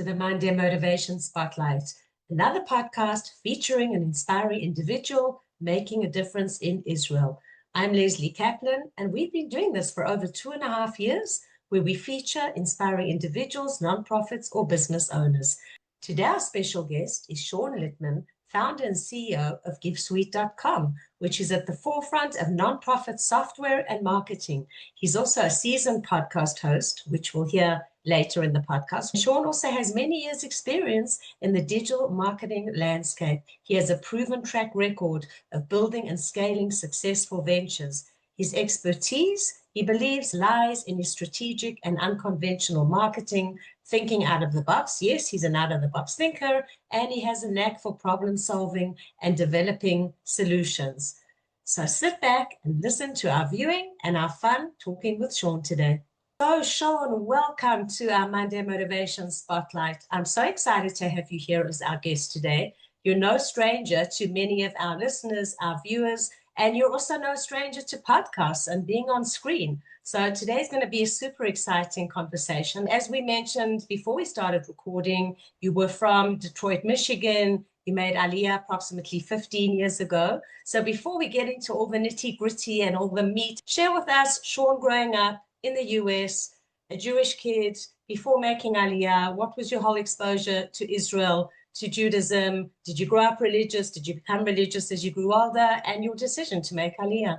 the Monday Motivation Spotlight, another podcast featuring an inspiring individual making a difference in Israel. I'm Lesley Kaplan, and we've been doing this for over 2.5 years, where we feature inspiring individuals, nonprofits, or business owners. Today, our special guest is Sean Littman, founder and CEO of GiveSuite.com, which is at the forefront of nonprofit software and marketing. He's also a seasoned podcast host, which we'll hear later in the podcast. Sean also has many years' experience in the digital marketing landscape. He has a proven track record of building and scaling successful ventures. His expertise, he believes, lies in his strategic and unconventional marketing, thinking out of the box. Yes, he's an out-of-the-box thinker, and he has a knack for problem solving and developing solutions. So sit back and listen to our viewing and our fun talking with Sean today. So Sean, welcome to our Monday Motivation Spotlight. I'm so excited to have you here as our guest today. You're no stranger to many of our listeners, our viewers, and you're also no stranger to podcasts and being on screen. So today's going to be a super exciting conversation. As we mentioned before we started recording, you were from Detroit, Michigan. You made Aliyah approximately 15 years ago. So before we get into all the nitty gritty and all the meat, share with us, Sean, growing up in the US, a Jewish kid, before making Aliyah, what was your whole exposure to Israel, to Judaism? Did you grow up religious? Did you become religious as you grew older? And your decision to make Aliyah?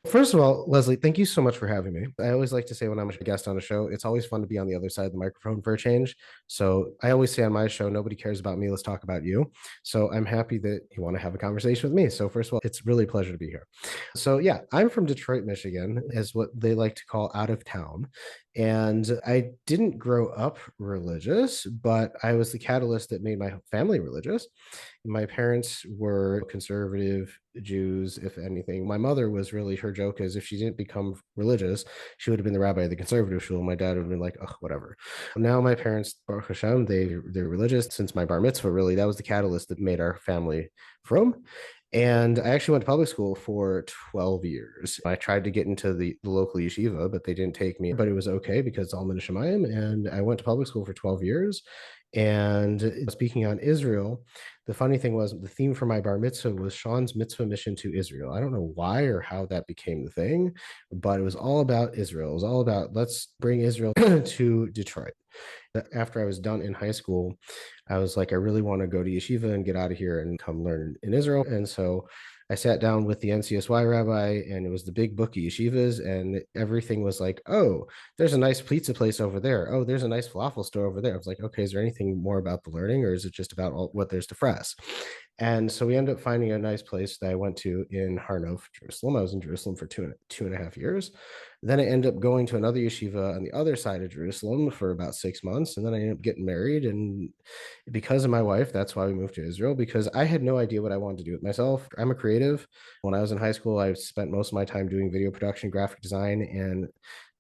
First of all, Lesley, thank you so much for having me. I always like to say when I'm a guest on a show, it's always fun to be on the other side of the microphone for a change. So I always say on my show, nobody cares about me. Let's talk about you. So I'm happy that you want to have a conversation with me. So first of all, it's really a pleasure to be here. So yeah, I'm from Detroit, Michigan, as what they like to call out of town. And I didn't grow up religious, but I was the catalyst that made my family religious. My parents were conservative Jews, if anything. My mother was really, her joke is if she didn't become religious, she would have been the rabbi of the conservative school. My dad would have been like, oh, whatever. Now my parents, Baruch Hashem, they're religious since my bar mitzvah. Really, that was the catalyst that made our family from. And I actually went to public school for 12 years. I tried to get into the local yeshiva, but they didn't take me. But it was okay because it's all min Shemayim. And I went to public school for 12 years. And speaking on Israel, the funny thing was the theme for my bar mitzvah was Sean's mitzvah mission to Israel. I don't know why or how that became the thing, but it was all about Israel. It was all about let's bring Israel to Detroit. After I was done in high school, I was like, I really want to go to yeshiva and get out of here and come learn in Israel. And so I sat down with the NCSY rabbi, and it was the big book of yeshivas, and everything was like, oh, there's a nice pizza place over there. Oh, there's a nice falafel store over there. I was like, okay, is there anything more about the learning, or is it just about what there's to fresh? And so we ended up finding a nice place that I went to in Har Nof, Jerusalem. I was in Jerusalem for two and a half years. Then I ended up going to another yeshiva on the other side of Jerusalem for about 6 months. And then I ended up getting married. And because of my wife, that's why we moved to Israel, because I had no idea what I wanted to do with myself. I'm a creative. When I was in high school, I spent most of my time doing video production, graphic design, and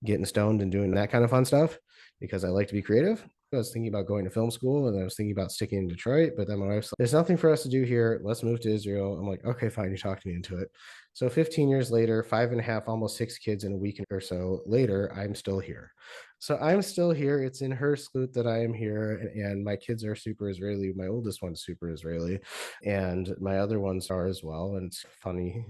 getting stoned and doing that kind of fun stuff because I like to be creative. I was thinking about going to film school, and I was thinking about sticking in Detroit, but then my wife's like, there's nothing for us to do here. Let's move to Israel. I'm like, okay, fine. You talked me into it. So 15 years later, 5.5, almost 6 kids in a week or so later, I'm still here. So I'm still here. It's in her scoot that I am here. And my kids are super Israeli. My oldest one's super Israeli. And my other ones are as well. And it's funny.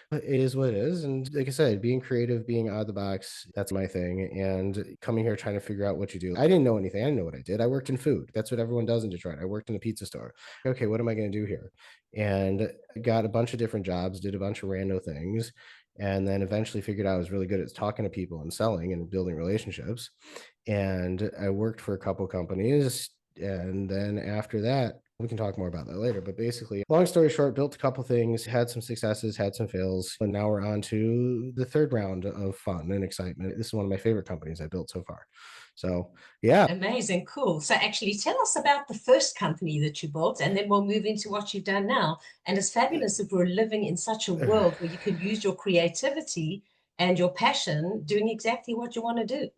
But it is what it is. And like I said, being creative, being out of the box, that's my thing. And coming here trying to figure out what you do. I didn't know anything. I didn't know what I did. I worked in food. That's what everyone does in Detroit. I worked in a pizza store. Okay, what am I going to do here? And got a bunch of different jobs, did a bunch of rando things, and then eventually figured out I was really good at talking to people and selling and building relationships. And I worked for a couple companies. And then after that, we can talk more about that later. But basically, long story short, built a couple things, had some successes, had some fails. And now we're on to the third round of fun and excitement. This is one of my favorite companies I built so far. So, yeah. Amazing, cool. So actually tell us about the first company that you built, and then we'll move into what you've done now. And it's fabulous if we're living in such a world where you can use your creativity and your passion doing exactly what you want to do.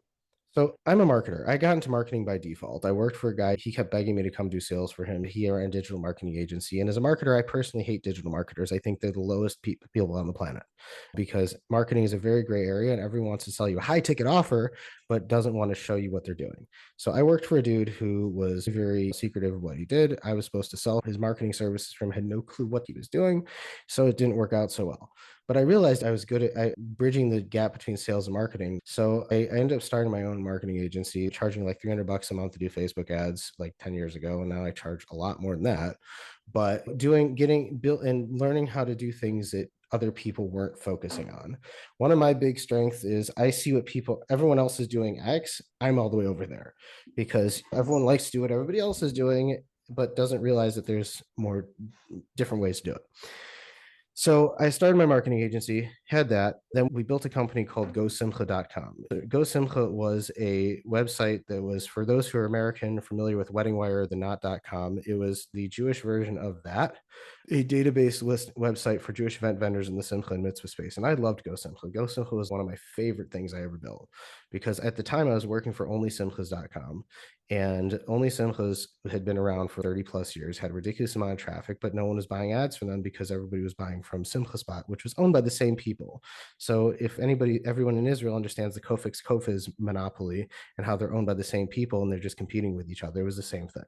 So I'm a marketer. I got into marketing by default. I worked for a guy. He kept begging me to come do sales for him. He ran a digital marketing agency. And as a marketer, I personally hate digital marketers. I think they're the lowest people on the planet because marketing is a very gray area and everyone wants to sell you a high ticket offer, but doesn't want to show you what they're doing. So I worked for a dude who was very secretive of what he did. I was supposed to sell his marketing services from him, had no clue what he was doing. So it didn't work out so well. But I realized I was good at bridging the gap between sales and marketing. So I ended up starting my own marketing agency, charging like $300 a month to do Facebook ads like 10 years ago. And now I charge a lot more than that. But getting built and learning how to do things that other people weren't focusing on. One of my big strengths is I see what everyone else is doing X, I'm all the way over there because everyone likes to do what everybody else is doing, but doesn't realize that there's more different ways to do it. So I started my marketing agency, had that. Then we built a company called GoSimcha.com. GoSimcha was a website that was, for those who are American, familiar with WeddingWire, the not.com. It was the Jewish version of that, a database list website for Jewish event vendors in the Simcha and Mitzvah space. And I loved GoSimcha. GoSimcha was one of my favorite things I ever built because at the time I was working for OnlySimchas.com. And Only Simchas had been around for 30 plus years, had a ridiculous amount of traffic, but no one was buying ads for them because everybody was buying from Simcha Spot, which was owned by the same people. So if everyone in Israel understands the Kofiz monopoly and how they're owned by the same people and they're just competing with each other, it was the same thing.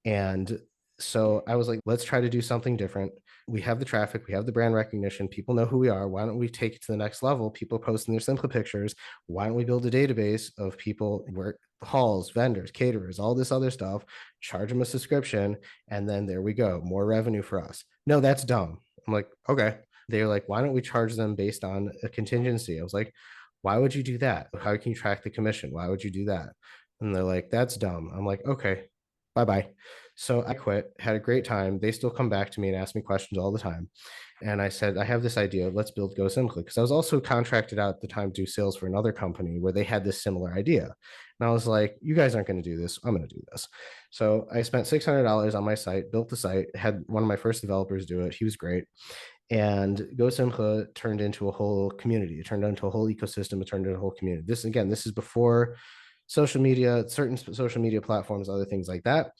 And so I was like, let's try to do something different. We have the traffic, we have the brand recognition, people know who we are. Why don't we take it to the next level? People posting their Simcha pictures. Why don't we build a database of people, where halls, vendors, caterers, all this other stuff, charge them a subscription, and then there we go, more revenue for us. No, that's dumb. I'm like, okay. They're like, why don't we charge them based on a contingency? I was like, why would you do that? How can you track the commission? Why would you do that? And they're like, that's dumb. I'm like, okay, bye-bye. So I quit, had a great time. They still come back to me and ask me questions all the time. And I said, I have this idea. Let's build GoSimcha. Because I was also contracted out at the time to do sales for another company where they had this similar idea. And I was like, you guys aren't going to do this. I'm going to do this. So I spent $600 on my site, built the site, had one of my first developers do it. He was great. And GoSimcha turned into a whole community. It turned into a whole ecosystem. It turned into a whole community. This is before social media, certain social media platforms, other things like that.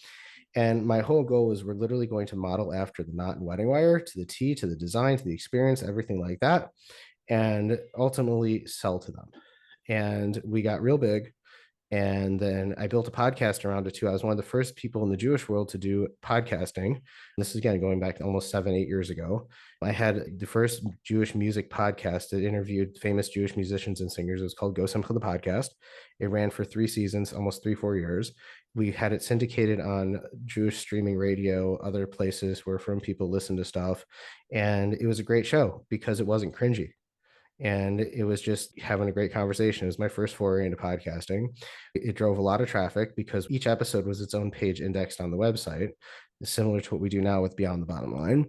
And my whole goal was we're literally going to model after the Knot and Wedding Wire to the T, to the design, to the experience, everything like that, and ultimately sell to them. And we got real big. And then I built a podcast around it too. I was one of the first people in the Jewish world to do podcasting. This is again going back almost 7-8 years ago. I had the first Jewish music podcast that interviewed famous Jewish musicians and singers. It was called Go Simcha the Podcast. It ran for 3 seasons, almost 3-4 years. We had it syndicated on Jewish streaming radio, other places where from people listen to stuff. And it was a great show because it wasn't cringy. And it was just having a great conversation. It was my first foray into podcasting. It drove a lot of traffic because each episode was its own page indexed on the website, similar to what we do now with Beyond the Bottom Line.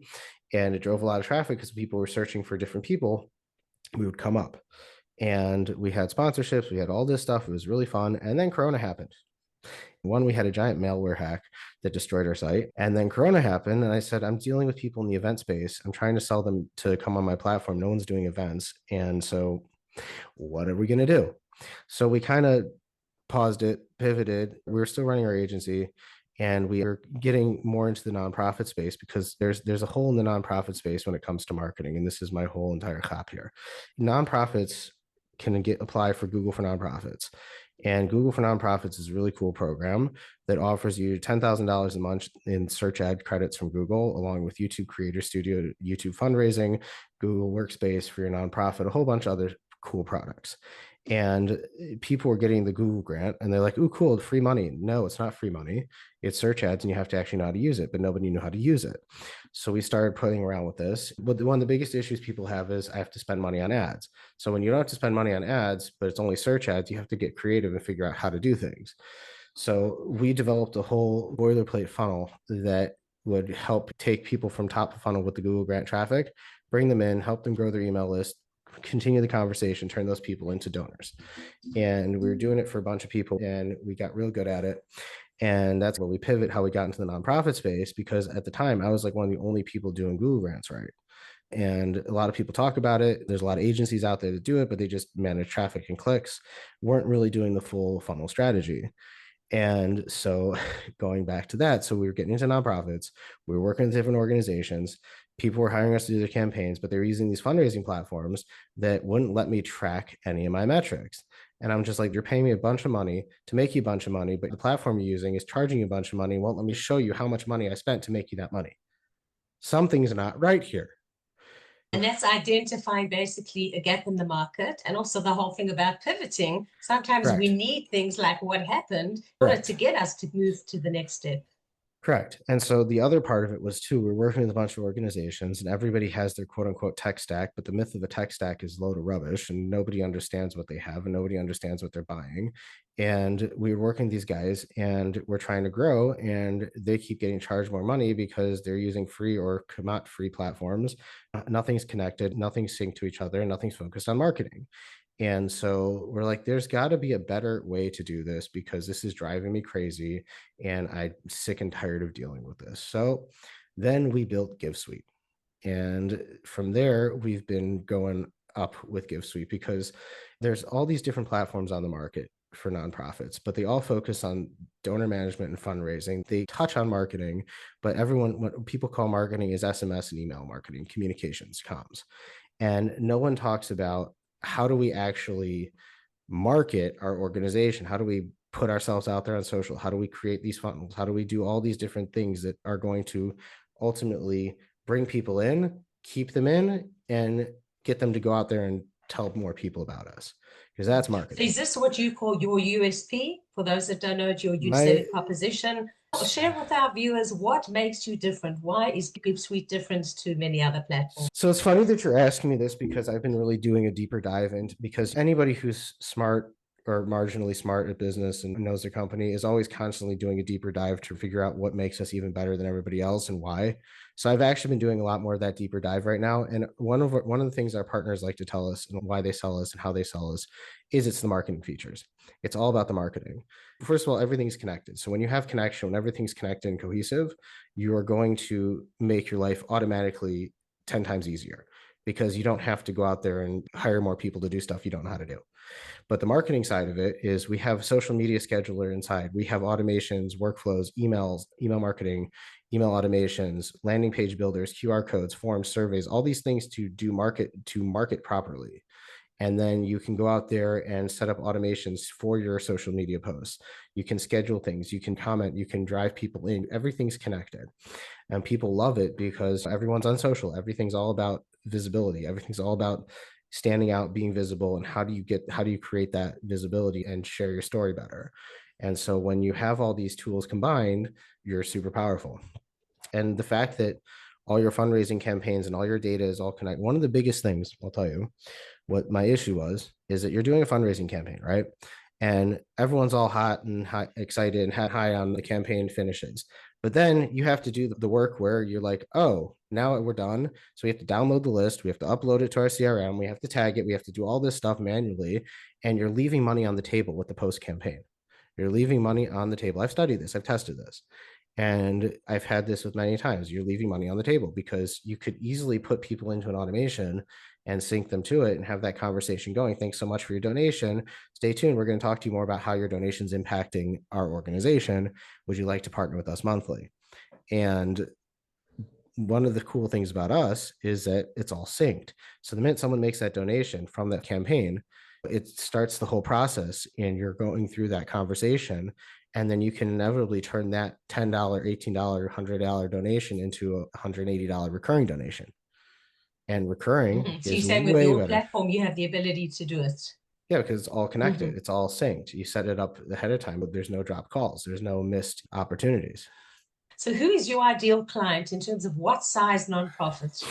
And it drove a lot of traffic because people were searching for different people. We would come up and we had sponsorships. We had all this stuff. It was really fun. And then Corona happened. One, we had a giant malware hack that destroyed our site. And then Corona happened. And I said, I'm dealing with people in the event space. I'm trying to sell them to come on my platform. No one's doing events. And so what are we going to do? So we kind of paused it, pivoted. We were still running our agency. And we are getting more into the nonprofit space because there's a hole in the nonprofit space when it comes to marketing. And this is my whole entire hop here. Nonprofits can apply for Google for Nonprofits. And Google for Nonprofits is a really cool program that offers you $10,000 a month in search ad credits from Google, along with YouTube Creator Studio, YouTube fundraising, Google Workspace for your nonprofit, a whole bunch of other cool products. And people were getting the Google grant and they're like, "Ooh, cool, free money." No, it's not free money. It's search ads and you have to actually know how to use it, but nobody knew how to use it. So we started playing around with this. But one of the biggest issues people have is I have to spend money on ads. So when you don't have to spend money on ads, but it's only search ads, you have to get creative and figure out how to do things. So we developed a whole boilerplate funnel that would help take people from top of funnel with the Google grant traffic, bring them in, help them grow their email list, continue the conversation, turn those people into donors. And we were doing it for a bunch of people and we got real good at it. And that's where we pivot how we got into the nonprofit space, because at the time I was like one of the only people doing Google grants right. And a lot of people talk about it. There's a lot of agencies out there that do it, but they just manage traffic and clicks, weren't really doing the full funnel strategy. And so going back to that, so we were getting into nonprofits, we were working with different organizations, people were hiring us to do their campaigns, but they were using these fundraising platforms that wouldn't let me track any of my metrics. And I'm just like, you're paying me a bunch of money to make you a bunch of money, but the platform you're using is charging you a bunch of money, won't let me show you how much money I spent to make you that money. Something's not right here. And that's identifying basically a gap in the market, and also the whole thing about pivoting. Sometimes we Correct. need things like what happened in order to Correct. get us to move to the next step. Correct. And so the other part of it was too, we're working with a bunch of organizations and everybody has their quote unquote tech stack, but the myth of the tech stack is a load of rubbish and nobody understands what they have and nobody understands what they're buying. And we were working with these guys and we're trying to grow and they keep getting charged more money because they're using free or not free platforms. Nothing's connected, nothing's synced to each other, nothing's focused on marketing. And so we're like, there's got to be a better way to do this because this is driving me crazy and I'm sick and tired of dealing with this. So then we built GiveSuite. And from there, we've been going up with GiveSuite because there's all these different platforms on the market for nonprofits, but they all focus on donor management and fundraising. They touch on marketing, but everyone, what people call marketing is SMS and email marketing, communications, comms. And no one talks about how do we actually market our organization? How do we put ourselves out there on social? How do we create these funnels? How do we do all these different things that are going to ultimately bring people in, keep them in, and get them to go out there and tell more people about us? Because that's So marketing. is this what you call your USP? For those that don't know it, your My selling proposition. Share with our viewers what makes you different. Why is GiveSuite different to many other platforms? So it's funny that you're asking me this because I've been really doing a deeper dive into because anybody who's smart or marginally smart at business and knows their company is always constantly doing a deeper dive to figure out what makes us even better than everybody else and why. So I've actually been doing a lot more of that deeper dive right now. And one of the things our partners like to tell us and why they sell us and how they sell us is it's the marketing features. It's all about the marketing. First of all, everything's connected. So when you have connection, when everything's connected and cohesive, you are going to make your life automatically 10 times easier because you don't have to go out there and hire more people to do stuff you don't know how to do. But the marketing side of it is we have social media scheduler inside. We have automations, workflows, emails, email marketing, email automations, landing page builders, QR codes, forms, surveys, all these things to market properly. And then you can go out there and set up automations for your social media posts. You can schedule things, you can comment, you can drive people in. Everything's connected. And people love it because everyone's on social. Everything's all about visibility. Everything's all about standing out, being visible, and how do you create that visibility and share your story better. And so when you have all these tools combined, you're super powerful. And the fact that all your fundraising campaigns and all your data is all connected. One of the biggest things I'll tell you what my issue was is that you're doing a fundraising campaign, right? And everyone's all hot and excited and high on the campaign finishes. But then you have to do the work where you're like, oh, now we're done. So we have to download the list. We have to upload it to our CRM. We have to tag it. We have to do all this stuff manually. And you're leaving money on the table with the post campaign. You're leaving money on the table. I've studied this. I've tested this. And I've had this with many times. You're leaving money on the table because you could easily put people into an automation and sync them to it and have that conversation going. Thanks so much for your donation. Stay tuned. We're going to talk to you more about how your donation's impacting our organization. Would you like to partner with us monthly? And one of the cool things about us is that it's all synced. So the minute someone makes that donation from that campaign, it starts the whole process and you're going through that conversation. And then you can inevitably turn that $10, $18, $100 donation into a $180 recurring donation. And recurring So you're is saying with way your better. platform, you have the ability to do it. Yeah, because it's all connected. It's all synced. You set it up ahead of time, but there's no drop calls. There's no missed opportunities. So who is your ideal client in terms of what size nonprofit?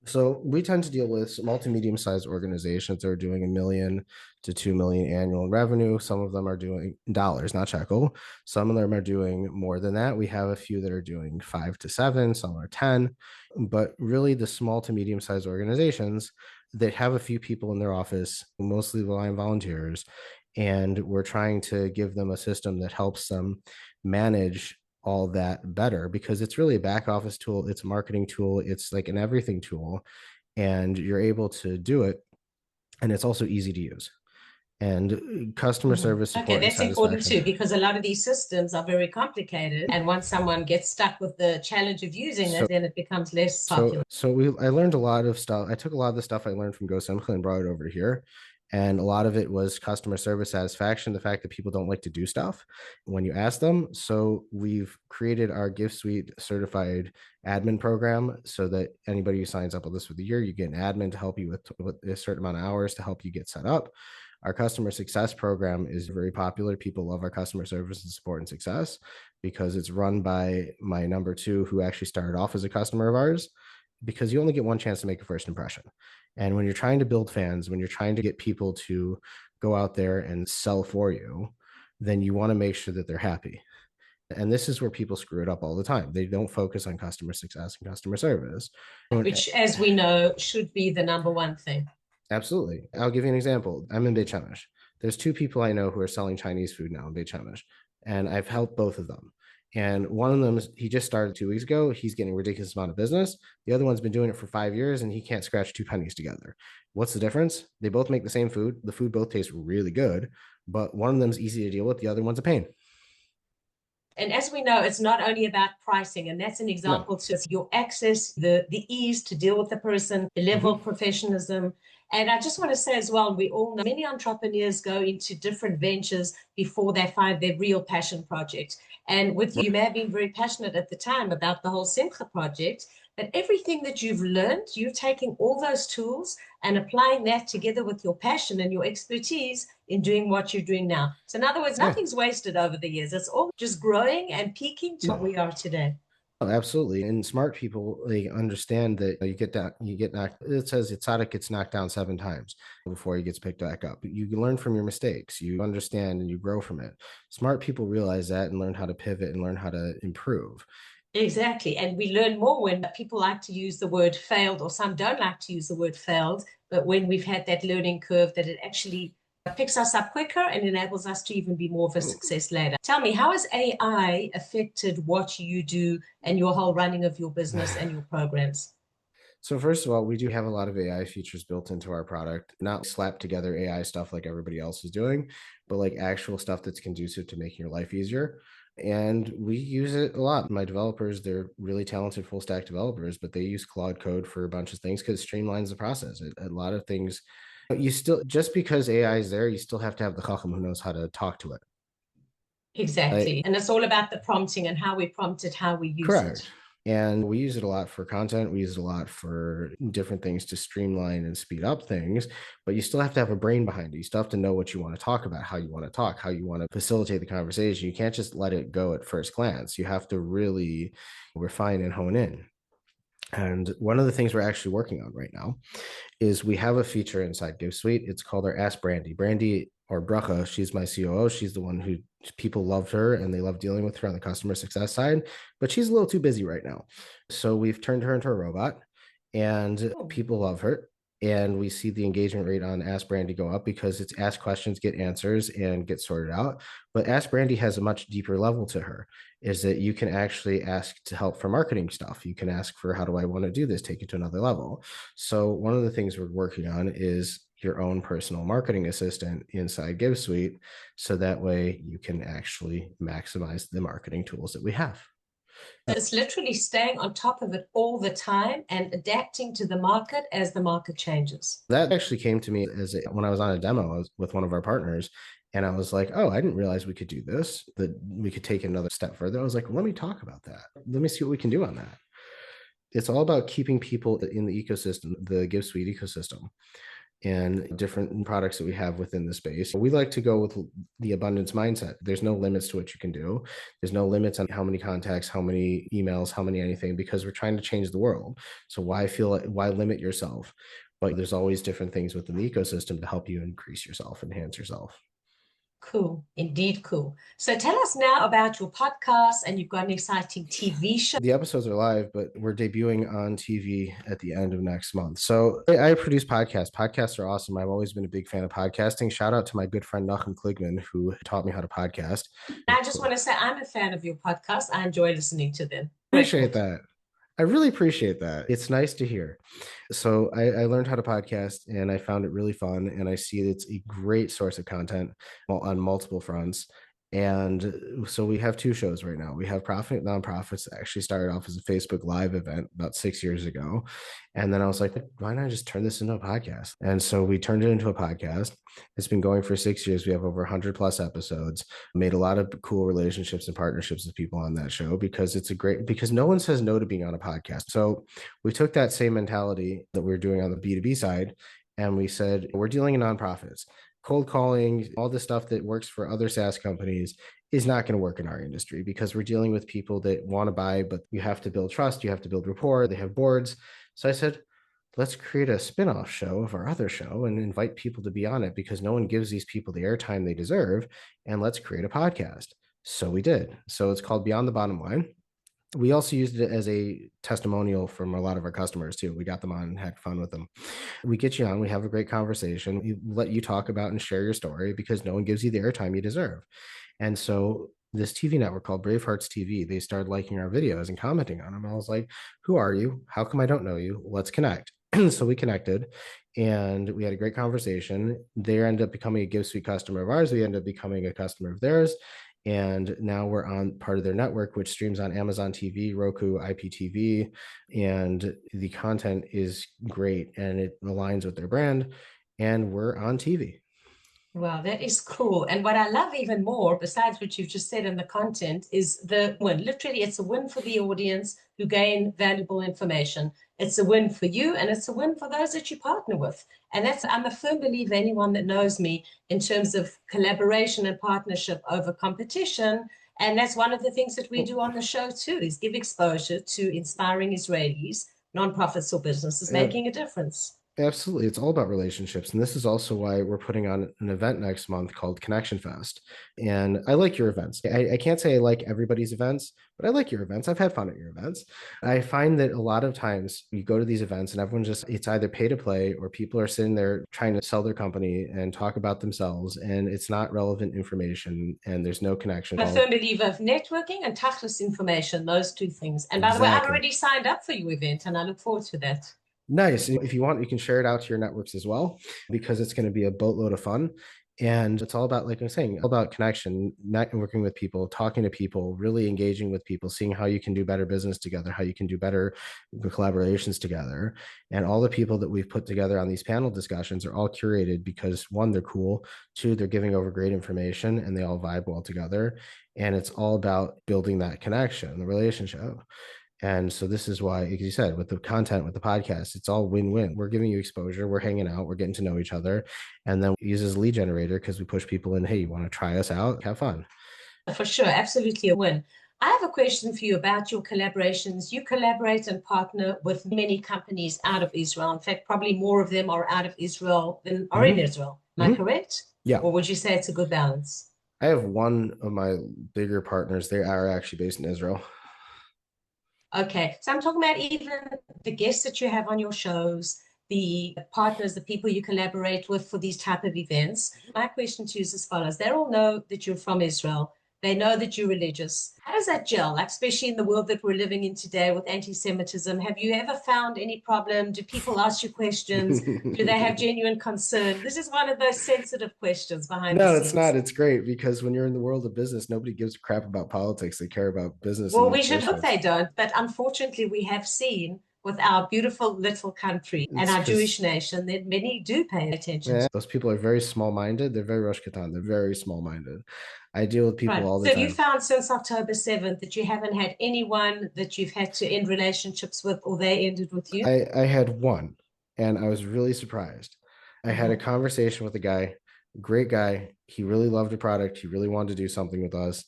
So we tend to deal with multi-medium sized organizations that are doing 1 million to 2 million annual revenue. Some of them are doing dollars, not shekel. Some of them are doing more than that. We have a few that are doing 5 to 7, some are 10. But really the small to medium sized organizations that have a few people in their office, mostly rely on volunteers. And we're trying to give them a system that helps them manage all that better, because it's really a back office tool, it's a marketing tool, it's like an everything tool, and you're able to do it, and it's also easy to use. And customer service Okay, support and that's important satisfaction. too, because a lot of these systems are very complicated. And once someone gets stuck with the challenge of using it, So then it becomes less so popular. so we I learned a lot of stuff. I took a lot of the stuff I learned from GoSimple and brought it over to here. And a lot of it was customer service satisfaction, the fact that people don't like to do stuff when you ask them. So we've created our GiveSuite certified admin program so that anybody who signs up with us for the year, you get an admin to help you with a certain amount of hours to help you get set up. Our customer success program is very popular. People love our customer service and support and success because it's run by my number two, who actually started off as a customer of ours, because you only get one chance to make a first impression. And when you're trying to build fans, when you're trying to get people to go out there and sell for you, then you want to make sure that they're happy. And this is where people screw it up all the time. They don't focus on customer success and customer service. Which, as we know, should be the number one thing. Absolutely. I'll give you an example. I'm in Beit Shemesh. There's two people I know who are selling Chinese food now in Beit Shemesh, and I've helped both of them. And one of them, he just started 2 weeks ago. He's getting a ridiculous amount of business. The other one's been doing it for 5 years, and he can't scratch two pennies together. What's the difference? They both make the same food. The food both tastes really good, but one of them's easy to deal with. The other one's a pain. And as we know, it's not only about pricing, and that's an No. example to your access, the ease to deal with the person, the level of professionalism. And I just want to say as well, we all know many entrepreneurs go into different ventures before they find their real passion project. And with you, you may have been very passionate at the time about the whole Simcha project, but everything that you've learned, you're taking all those tools and applying that together with your passion and your expertise in doing what you're doing now. So in other words, Yeah. nothing's wasted over the years. It's all just growing and peaking to what No. we are today. Oh, absolutely. And smart people, they understand that you get knocked. It says Tzaddik gets knocked down 7 times before he gets picked back up. You learn from your mistakes. You understand and you grow from it. Smart people realize that and learn how to pivot and learn how to improve. Exactly. And we learn more when people like to use the word failed, or some don't like to use the word failed. But when we've had that learning curve, that it actually picks us up quicker and enables us to even be more of a success later. Tell me, how has AI affected what you do and your whole running of your business and your programs? So first of all, we do have a lot of AI features built into our product, not slap together AI stuff like everybody else is doing, but like actual stuff that's conducive to making your life easier. And we use it a lot. My developers, they're really talented full stack developers, but they use Claude Code for a bunch of things because it streamlines the process. A lot of things, you still, just because AI is there, you still have to have the chacham who knows how to talk to it. Exactly. And it's all about the prompting and how we prompt it, how we use it. Correct. And we use it a lot for content. We use it a lot for different things to streamline and speed up things, but you still have to have a brain behind it. You still have to know what you want to talk about, how you want to talk, how you want to facilitate the conversation. You can't just let it go at first glance. You have to really refine and hone in. And one of the things we're actually working on right now is we have a feature inside GiveSuite. It's called our Ask Brandy. Brandy, or Bracha, she's my COO. She's the one who people loved her and they love dealing with her on the customer success side, but she's a little too busy right now. So we've turned her into a robot, and people love her. And we see the engagement rate on Ask Brandy go up because it's ask questions, get answers, and get sorted out. But Ask Brandy has a much deeper level to her, is that you can actually ask to help for marketing stuff. You can ask for, how do I want to do this? Take it to another level. So one of the things we're working on is your own personal marketing assistant inside GiveSuite. So that way you can actually maximize the marketing tools that we have. It's literally staying on top of it all the time and adapting to the market as the market changes. That actually came to me when I was on a demo with one of our partners. And I was like, oh, I didn't realize we could do this, that we could take another step further. I was like, let me talk about that. Let me see what we can do on that. It's all about keeping people in the ecosystem, the GiveSuite ecosystem, and different products that we have within the space. We like to go with the abundance mindset. There's no limits to what you can do. There's no limits on how many contacts, how many emails, how many anything, because we're trying to change the world. So why limit yourself? But there's always different things within the ecosystem to help you increase yourself, enhance yourself. Cool, indeed cool. So tell us now about your podcast, and you've got an exciting TV show. The episodes are live, but we're debuting on TV at the end of next month. So I produce podcasts. Podcasts are awesome. I've always been a big fan of podcasting. Shout out to my good friend Nachum Kligman, who taught me how to podcast. I just want to say I'm a fan of your podcast. I enjoy listening to them. Appreciate that. I really appreciate that. It's nice to hear. So I learned how to podcast and I found it really fun. And I see it's a great source of content on multiple fronts. And so we have two shows right now. We have Profit Nonprofits that actually started off as a Facebook Live event about 6 years ago. And then I was like, why not just turn this into a podcast? And so we turned it into a podcast. It's been going for 6 years. We have over 100 plus episodes, made a lot of cool relationships and partnerships with people on that show because because no one says no to being on a podcast. So we took that same mentality that we we're doing on the B2B side and we said, we're dealing in nonprofits. Cold calling, all the stuff that works for other SaaS companies is not going to work in our industry because we're dealing with people that want to buy, but you have to build trust, you have to build rapport, they have boards. So I said, let's create a spin-off show of our other show and invite people to be on it because no one gives these people the airtime they deserve. And let's create a podcast. So we did. So it's called Beyond the Bottom Line. We also used it as a testimonial from a lot of our customers too. We got them on and had fun with them. We get you on, we have a great conversation. We let you talk about and share your story because no one gives you the airtime you deserve. And so this TV network called Brave Hearts TV, they started liking our videos and commenting on them. I was like, who are you? How come I don't know you? Let's connect. So we connected and we had a great conversation. They ended up becoming a GiveSuite customer of ours. We ended up becoming a customer of theirs. And now we're on part of their network, which streams on Amazon TV, Roku, IPTV, and the content is great and it aligns with their brand. And we're on TV. Wow, that is cool. And what I love even more, besides what you've just said in the content, is the win. Literally, it's a win for the audience who gain valuable information. It's a win for you, and it's a win for those that you partner with. And I'm a firm believer, anyone that knows me, in terms of collaboration and partnership over competition. And that's one of the things that we do on the show too, is give exposure to inspiring Israelis, nonprofits or businesses making a difference. Absolutely. It's all about relationships. And this is also why we're putting on an event next month called Connection Fest. And I like your events. I can't say I like everybody's events, but I like your events. I've had fun at your events. I find that a lot of times you go to these events and everyone it's either pay to play or people are sitting there trying to sell their company and talk about themselves. And it's not relevant information and there's no connection. I'm a firm believer of networking and tachlis information, those two things. And by the way, I've already signed up for your event and I look forward to that. Nice. If you want, you can share it out to your networks as well, because it's going to be a boatload of fun. And it's all about, like I'm saying, all about connection, networking with people, talking to people, really engaging with people, seeing how you can do better business together, how you can do better collaborations together. And all the people that we've put together on these panel discussions are all curated because one, they're cool, two, they're giving over great information and they all vibe well together. And it's all about building that connection, the relationship. And so this is why, as you said, with the content, with the podcast, it's all win-win. We're giving you exposure, we're hanging out, we're getting to know each other. And then we use as a lead generator because we push people in, hey, you want to try us out? Have fun. For sure, absolutely a win. I have a question for you about your collaborations. You collaborate and partner with many companies out of Israel. In fact, probably more of them are out of Israel than are in Israel. Am I correct? Yeah. Or would you say it's a good balance? I have one of my bigger partners. They are actually based in Israel. Okay, so I'm talking about even the guests that you have on your shows, the partners, the people you collaborate with for these type of events. My question to you is as follows. They all know that you're from Israel. They know that you're religious. How does that gel, like especially in the world that we're living in today with anti-Semitism? Have you ever found any problem? Do people ask you questions? Do they have genuine concern? This is one of those sensitive questions behind the No, scenes. it's not. It's great because when you're in the world of business, nobody gives a crap about politics. They care about business. Well, we should hope they don't. But unfortunately, we have seen with our beautiful little country and our Jewish nation that many do pay attention. Yeah, those people are very small-minded. They're very Rosh Katan. They're very small-minded. I deal with people all the time. So you found since October 7th that you haven't had anyone that you've had to end relationships with or they ended with you? I had one and I was really surprised. I had a conversation with a guy, great guy. He really loved the product. He really wanted to do something with us.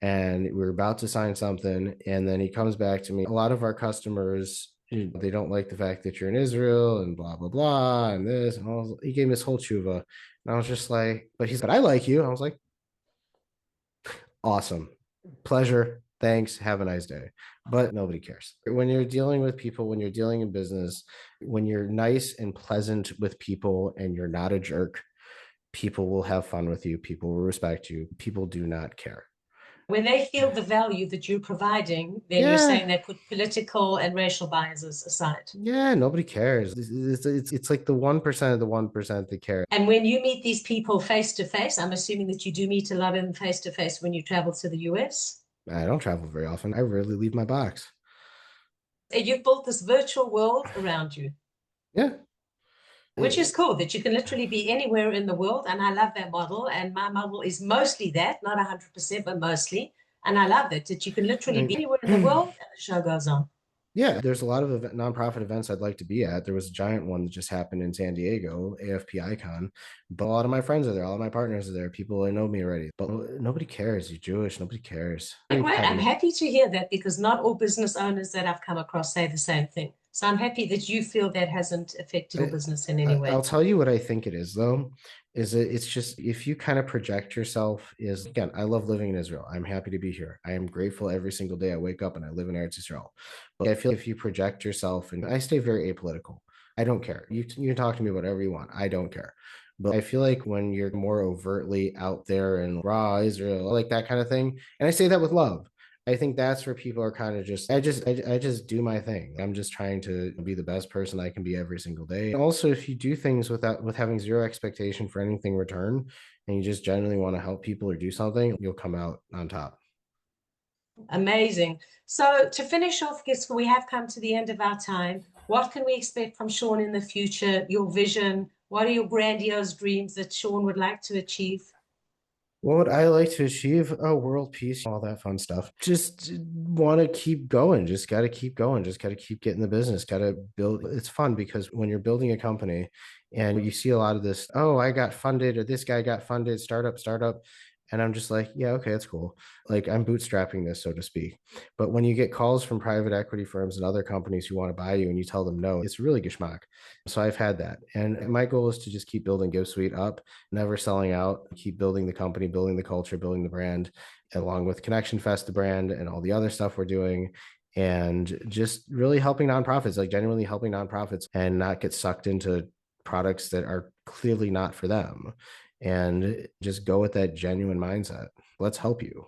And we were about to sign something. And then he comes back to me. A lot of our customers, they don't like the fact that you're in Israel and blah, blah, blah, and this. And he gave me this whole tshuva. And I was just like, but I like you. I was like, Awesome. Pleasure. Thanks. Have a nice day. But nobody cares. When you're dealing with people, when you're dealing in business, when you're nice and pleasant with people and you're not a jerk, people will have fun with you. People will respect you. People do not care. When they feel the value that you're providing, then you're Yeah. saying they put political and racial biases aside. Yeah. Nobody cares. It's like the 1% of the 1% that care. And when you meet these people face to face, I'm assuming that you do meet a lot of them face to face when you travel to the US. I don't travel very often. I rarely leave my box. And you've built this virtual world around you, Yeah. which is cool that you can literally be anywhere in the world. And I love that model. And my model is mostly that, not 100%, but mostly. And I love that you can literally be anywhere in the world and the show goes on. Yeah, there's a lot of nonprofit events I'd like to be at. There was a giant one that just happened in San Diego, AFP Icon. But a lot of my friends are there. All of my partners are there. People that know me already. But nobody cares. You're Jewish. Nobody cares. And great. I'm happy to hear that because not all business owners that I've come across say the same thing. So I'm happy that you feel that hasn't affected your business in any way. I'll tell you what I think it is, though, is it's just if you kind of project yourself is, again, I love living in Israel. I'm happy to be here. I am grateful every single day I wake up and I live in Eretz Israel. But I feel if you project yourself, and I stay very apolitical, I don't care. You can talk to me whatever you want. I don't care. But I feel like when you're more overtly out there and raw Israel, like that kind of thing, and I say that with love. I think that's where people are kind of just I just do my thing. I'm just trying to be the best person I can be every single day. Also, if you do things with having zero expectation for anything return and you just genuinely want to help people or do something, you'll come out on top. Amazing. So to finish off, guess we have come to the end of our time. What can we expect from Sean in the future? Your vision? What are your grandiose dreams that Sean would like to achieve? What would I like to achieve? Oh, world peace, all that fun stuff. Just want to keep going. Just got to keep going. Just got to keep getting the business. Got to build. It's fun because when you're building a company and you see a lot of this, oh, I got funded or this guy got funded, startup. And I'm just like, yeah, okay, that's cool. Like I'm bootstrapping this, so to speak. But when you get calls from private equity firms and other companies who want to buy you and you tell them no, it's really geschmack. So I've had that. And my goal is to just keep building GiveSuite up, never selling out, keep building the company, building the culture, building the brand, along with Connection Fest, the brand, and all the other stuff we're doing. And just really helping nonprofits, like genuinely helping nonprofits and not get sucked into products that are clearly not for them. And just go with that genuine mindset. Let's help you.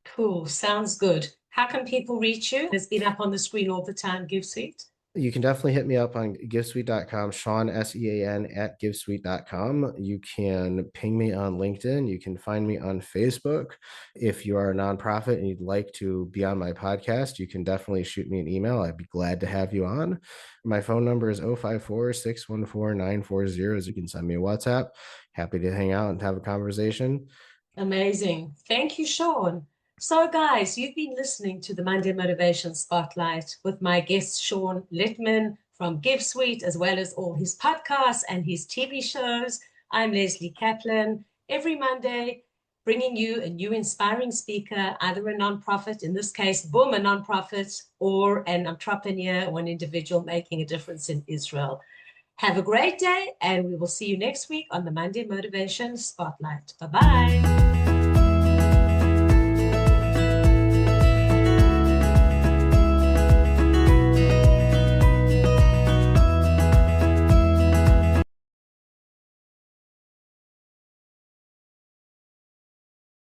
Cool. Sounds good. How can people reach you? It's been up on the screen all the time, GiveSuite. You can definitely hit me up on givesuite.com, Sean, SEAN at givesuite.com. You can ping me on LinkedIn. You can find me on Facebook. If you are a nonprofit and you'd like to be on my podcast, you can definitely shoot me an email. I'd be glad to have you on. My phone number is 054-614-9400. You can send me a WhatsApp. Happy to hang out and have a conversation. Amazing. Thank you, Sean. So, guys, you've been listening to the Monday Motivation Spotlight with my guest, Sean Littman from GiveSuite, as well as all his podcasts and his TV shows. I'm Lesley Kaplan. Every Monday, bringing you a new inspiring speaker, either a nonprofit, in this case, boom, a nonprofit, or an entrepreneur or an individual making a difference in Israel. Have a great day, and we will see you next week on the Monday Motivation Spotlight. Bye-bye.